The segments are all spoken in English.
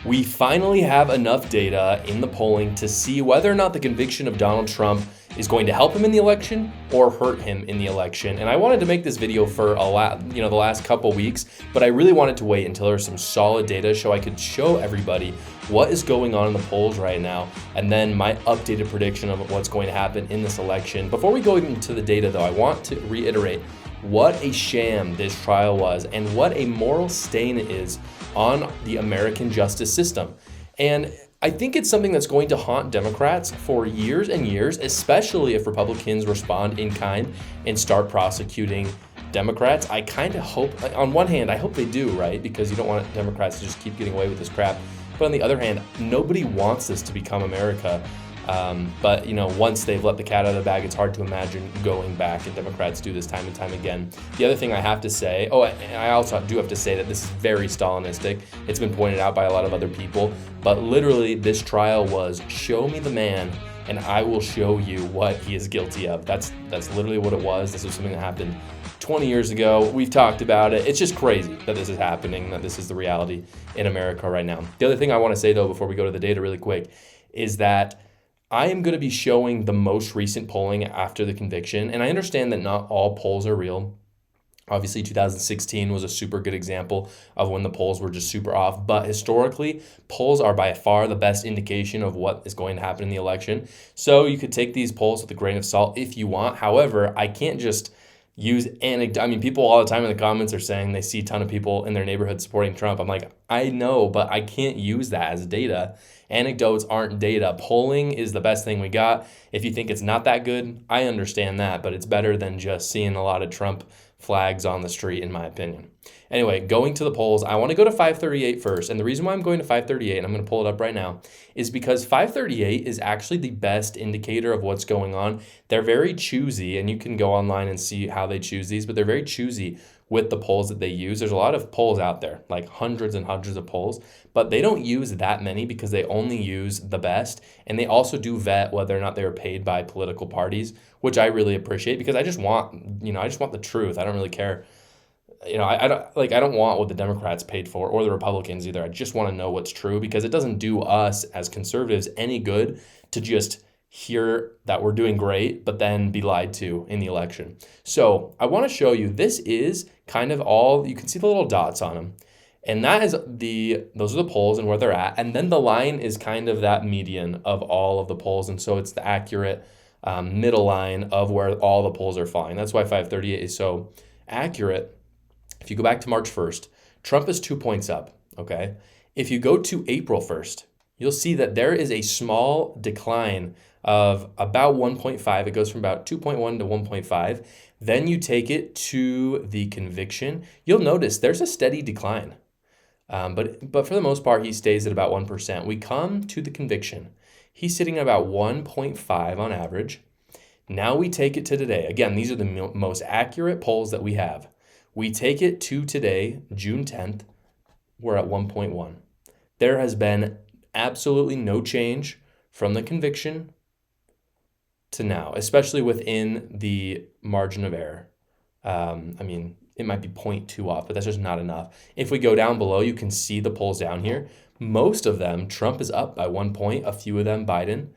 We finally have enough data in the polling to see whether or not the conviction of Donald Trump is going to help him in the election or hurt him in the election. And I wanted to make this video for the last couple weeks, but I really wanted to wait until there was some solid data so I could show everybody what is going on in the polls right now, and then my updated prediction of what's going to happen in this election. Before we go into the data though, I want to reiterate what a sham this trial was and what a moral stain it is on the American justice system. And I think it's something that's going to haunt Democrats for years and years, especially if Republicans respond in kind and start prosecuting Democrats. I kind of hope, on one hand, I hope they do, right? Because you don't want Democrats to just keep getting away with this crap. But on the other hand, nobody wants this to become America. But once they've let the cat out of the bag, it's hard to imagine going back, and Democrats do this time and time again. The other thing I have to say, I also do have to say that this is very Stalinistic. It's been pointed out by a lot of other people, but literally this trial was show me the man and I will show you what he is guilty of. That's literally what it was. This was something that happened 20 years ago. We've talked about it. It's just crazy that this is happening, that this is the reality in America right now. The other thing I want to say though, before we go to the data really quick, is that I am going to be showing the most recent polling after the conviction, and I understand that not all polls are real. Obviously, 2016 was a super good example of when the polls were just super off, but historically, polls are by far the best indication of what is going to happen in the election. So you could take these polls with a grain of salt if you want. However, I can't just use anecdote. I mean, people all the time in the comments are saying they see a ton of people in their neighborhood supporting Trump. I'm like, I know, but I can't use that as data. Anecdotes aren't data. Polling is the best thing we got. If you think it's not that good, I understand that, but it's better than just seeing a lot of Trump flags on the street, in my opinion. Anyway, going to the polls, I want to go to 538 first. And the reason why I'm going to 538, and I'm going to pull it up right now, is because 538 is actually the best indicator of what's going on. They're very choosy, and you can go online and see how they choose these, but they're very choosy with the polls that they use. There's a lot of polls out there, like hundreds and hundreds of polls, but they don't use that many because they only use the best. And they also do vet whether or not they were paid by political parties, which I really appreciate because I just want the truth. I don't really care. I don't want what the Democrats paid for or the Republicans either. I just want to know what's true because it doesn't do us as conservatives any good to just hear that we're doing great, but then be lied to in the election. So I want to show you, this is kind of all, you can see the little dots on them. And those are the polls and where they're at. And then the line is kind of that median of all of the polls. And so it's the accurate middle line of where all the polls are falling. That's why 538 is so accurate. If you go back to March 1st, Trump is 2 points up, okay? If you go to April 1st, you'll see that there is a small decline of about 1.5. It goes from about 2.1 to 1.5. Then you take it to the conviction. You'll notice there's a steady decline. But for the most part, he stays at about 1%. We come to the conviction. He's sitting at about 1.5 on average. Now we take it to today. Again, these are the most accurate polls that we have. We take it to today, June 10th, we're at 1.1. There has been absolutely no change from the conviction to now, especially within the margin of error. It might be 0.2 off, but that's just not enough. If we go down below, you can see the polls down here. Most of them, Trump is up by 1 point, a few of them, Biden.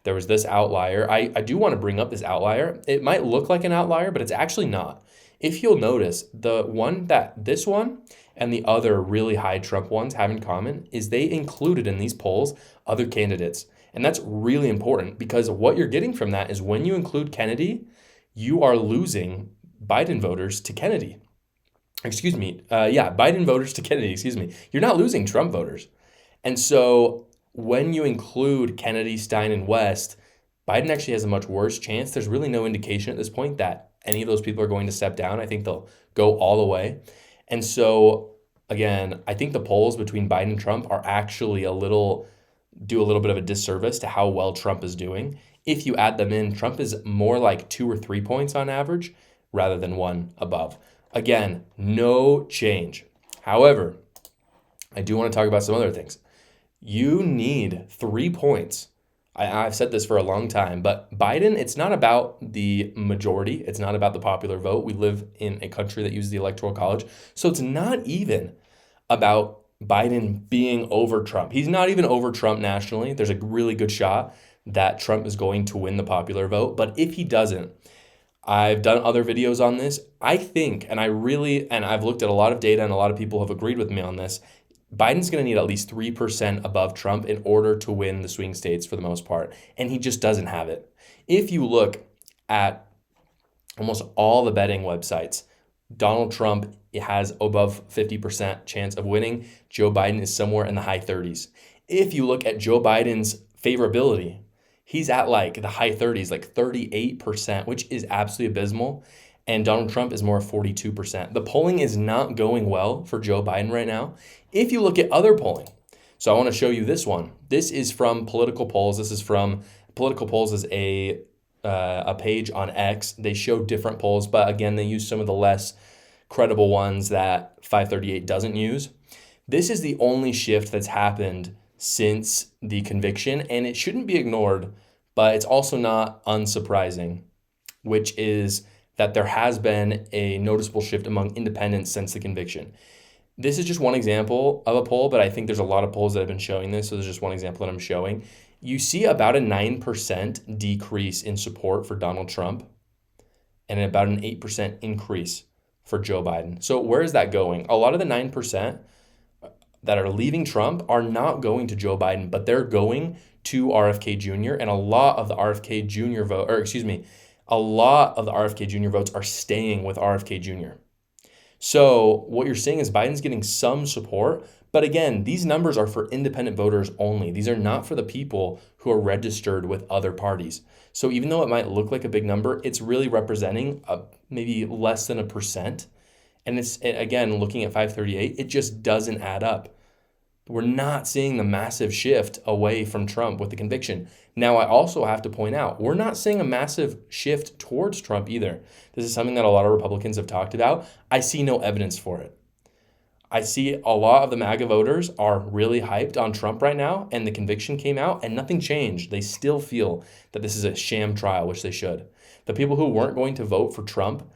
There was this outlier. I do want to bring up this outlier. It might look like an outlier, but it's actually not. If you'll notice, this one and the other really high Trump ones have in common is they included in these polls other candidates. And that's really important because what you're getting from that is when you include Kennedy, you are losing Biden voters to Kennedy. Biden voters to Kennedy, You're not losing Trump voters. And so when you include Kennedy, Stein, and West, Biden actually has a much worse chance. There's really no indication at this point that any of those people are going to step down. I think they'll go all the way. And so, again, I think the polls between Biden and Trump are actually do a little bit of a disservice to how well Trump is doing. If you add them in, Trump is more like 2 or 3 points on average rather than one above. Again, no change. However, I do want to talk about some other things. You need 3 points. I've said this for a long time, but Biden, it's not about the majority. It's not about the popular vote. We live in a country that uses the Electoral College. So it's not even about Biden being over Trump. He's not even over Trump nationally. There's a really good shot that Trump is going to win the popular vote. But if he doesn't, I've done other videos on this. I think, and I've looked at a lot of data and a lot of people have agreed with me on this, Biden's going to need at least 3% above Trump in order to win the swing states for the most part. And he just doesn't have it. If you look at almost all the betting websites, Donald Trump has above 50% chance of winning. Joe Biden is somewhere in the high 30s. If you look at Joe Biden's favorability, he's at like the high 30s, like 38%, which is absolutely abysmal. And Donald Trump is more 42%. The polling is not going well for Joe Biden right now. If you look at other polling, so I want to show you this one. This is from Political Polls. This is from Political Polls is a page on X. They show different polls, but again, they use some of the less credible ones that 538 doesn't use. This is the only shift that's happened since the conviction, and it shouldn't be ignored, but it's also not unsurprising, which is that there has been a noticeable shift among independents since the conviction. This is just one example of a poll, but I think there's a lot of polls that have been showing this, so there's just one example that I'm showing. You see about a 9% decrease in support for Donald Trump and about an 8% increase for Joe Biden. So where is that going? A lot of the 9% that are leaving Trump are not going to Joe Biden, but they're going to RFK Jr. And a lot of the RFK Jr. votes are staying with RFK Jr. So what you're seeing is Biden's getting some support, but again, these numbers are for independent voters only. These are not for the people who are registered with other parties. So even though it might look like a big number, it's really representing maybe less than 1%. And it's, again, looking at 538, it just doesn't add up. We're not seeing the massive shift away from Trump with the conviction. Now, I also have to point out, we're not seeing a massive shift towards Trump either. This is something that a lot of Republicans have talked about. I see no evidence for it. I see a lot of the MAGA voters are really hyped on Trump right now, and the conviction came out and nothing changed. They still feel that this is a sham trial, which they should. The people who weren't going to vote for Trump,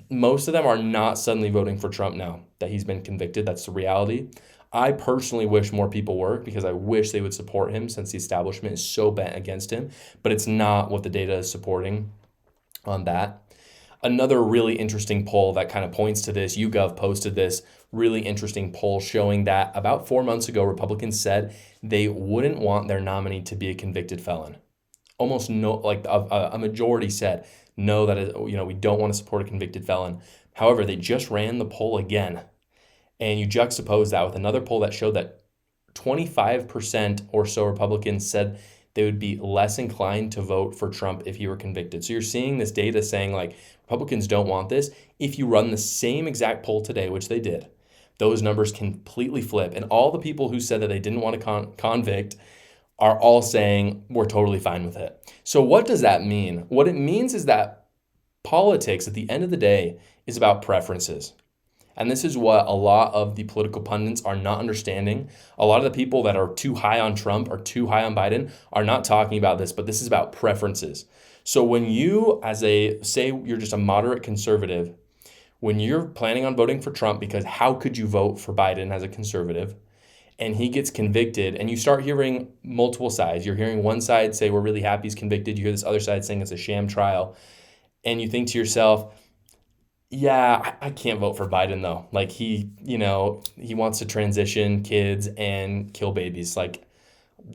most of them are not suddenly voting for Trump now that he's been convicted. That's the reality. I personally wish more people were, because I wish they would support him since the establishment is so bent against him, but it's not what the data is supporting on that. Another really interesting poll that kind of points to this, YouGov posted this really interesting poll showing that about 4 months ago, Republicans said they wouldn't want their nominee to be a convicted felon. Almost no, like a majority said, no, we don't want to support a convicted felon. However, they just ran the poll again. And you juxtapose that with another poll that showed that 25% or so Republicans said they would be less inclined to vote for Trump if he were convicted. So you're seeing this data saying like Republicans don't want this. If you run the same exact poll today, which they did, those numbers completely flip. And all the people who said that they didn't want to convict are all saying we're totally fine with it. So what does that mean? What it means is that politics at the end of the day is about preferences. And this is what a lot of the political pundits are not understanding. A lot of the people that are too high on Trump or too high on Biden are not talking about this, but this is about preferences. So when you, say you're just a moderate conservative, when you're planning on voting for Trump, because how could you vote for Biden as a conservative, and he gets convicted, and you start hearing multiple sides. You're hearing one side say, we're really happy he's convicted. You hear this other side saying it's a sham trial. And you think to yourself, yeah, I can't vote for Biden though. Like he wants to transition kids and kill babies. Like,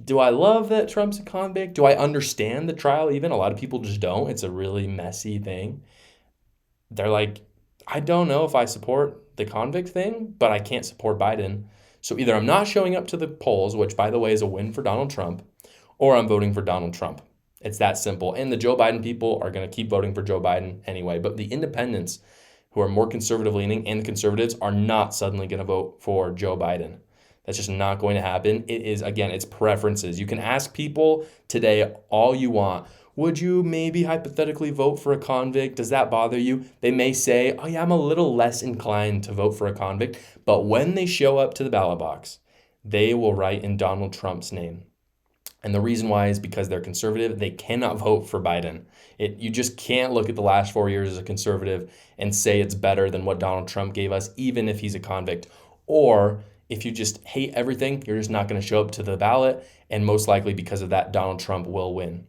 do I love that Trump's a convict? Do I understand the trial even? A lot of people just don't. It's a really messy thing. They're like, I don't know if I support the convict thing, but I can't support Biden. So either I'm not showing up to the polls, which by the way is a win for Donald Trump, or I'm voting for Donald Trump. It's that simple. And the Joe Biden people are going to keep voting for Joe Biden anyway. But the independents who are more conservative leaning and the conservatives are not suddenly going to vote for Joe Biden. That's just not going to happen. It is, again, it's preferences. You can ask people today all you want. Would you maybe hypothetically vote for a convict? Does that bother you? They may say, oh yeah, I'm a little less inclined to vote for a convict. But when they show up to the ballot box, they will write in Donald Trump's name. And the reason why is because they're conservative. They cannot vote for Biden. You just can't look at the last 4 years as a conservative and say it's better than what Donald Trump gave us, even if he's a convict. Or if you just hate everything, you're just not going to show up to the ballot, and most likely because of that, Donald Trump will win.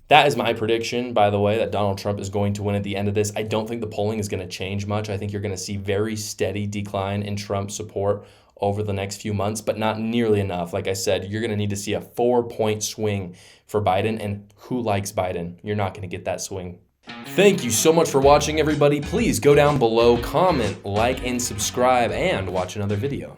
That is my prediction, by the way, that Donald Trump is going to win at the end of this. I don't think the polling is going to change much. I think you're going to see very steady decline in Trump support over the next few months, but not nearly enough. Like I said, you're going to need to see a 4-point swing for Biden, and who likes Biden? You're not going to get that swing. Thank you so much for watching, everybody. Please go down below, comment, like, and subscribe, and watch another video.